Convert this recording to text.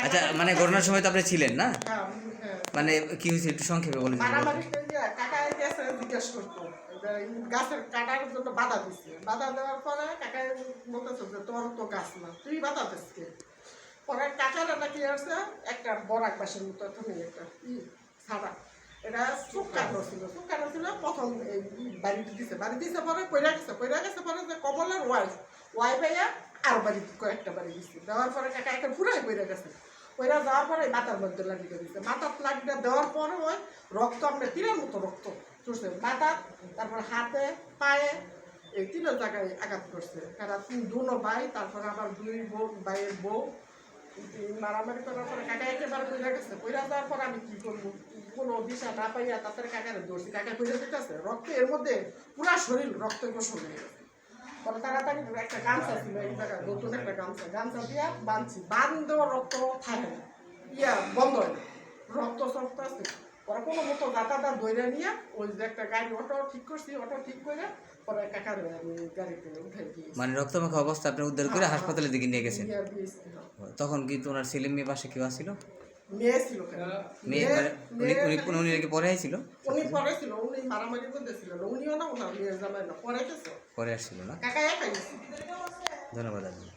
আচ্ছা মানে ঘটনার সময় তো আপনি ছিলেন না? হ্যাঁ। মানে কি হয়েছে একটু সংক্ষেপে বলে দিন। মারামারি কাকা গেছে জিজ্ঞেস করতো গাছের কাটার জন্য বাধা দিচ্ছে, বাধা দেওয়ার পরে কাকা বলতেছে যে তোর তো গাছ না, তুই বাধা দিচ্ছে। পরে কাকারা নাকি আসছে একটা বরাক বাসের মতো তুমি একটা ছাড়া, এটা চুপ কাটানো ছিল, চুপ কাটানো ছিল। প্রথম এই বাড়িতে দিছে, বাড়ি দিছে পরে পয়রা গেছে পরে যে কমলের ওয়াইফ আইয়া আর বাড়ি কয়েকটা বাড়ি দিচ্ছে, দেওয়ার পরে কাকা একটা পুরাই পয়রা গেছে। ওইরা যাওয়ার পরে মাথার মধ্যে লাগিয়ে দিচ্ছে, মাথার লাগিয়ে দেওয়ার পরে ওই রক্ত আমরা তীরের মতো রক্ত চুষছে মাথা, তারপর হাতে পায়ে এই তিনের জায়গায় আঘাত করছে। কারণ দুনো ভাই, তারপরে আবার দুই বউ, ভাইয়ের বউ মারামারি করার পরে কাকা একেবারে পয়রা গেছে। পয়রা যাওয়ার পর আমি কি করবো, কোনো দিশা না পাইয়া তাদের কাকারে ধরছি, কাকা পয়রা দিতেছে রক্ত, এর মধ্যে পুরা শরীর রক্ত গোসল হয়ে গেছে। পরে তাড়াতাড়ি একটা গামছা ছিল এই জায়গায়, নতুন একটা গামছা দিয়া বাঁধছি, বাঁধ দেওয়ার রক্ত থাকে না, বন্ধ হয় না, রক্ত সক্ত আছে। পরে কোনো মতো দাঁতাটা ধরে নিয়ে ওই যে একটা গাড়ি অটো ঠিক করছি, অটো ঠিক করে পরে কাকার আমি গাড়িতে উঠাই দিয়েছি। মানে রক্তমাখা অবস্থা আপনি উদ্ধার করে হাসপাতালের দিকে নিয়ে গেছেন। তখন কি তোমার ছেলে মেয়ে পাশে কেউ আসছিল? মেয়ে ছিল। মেয়ে উনি নাকি পরে আইছিল? উনি পরে ছিল, উনি মারামারির মধ্যে ছিল না, উনিও না ওনার মেয়ের জামাই না, পরে গেছে, পরে আসছিল না। কাকা একাই। ধন্যবাদ আপনি।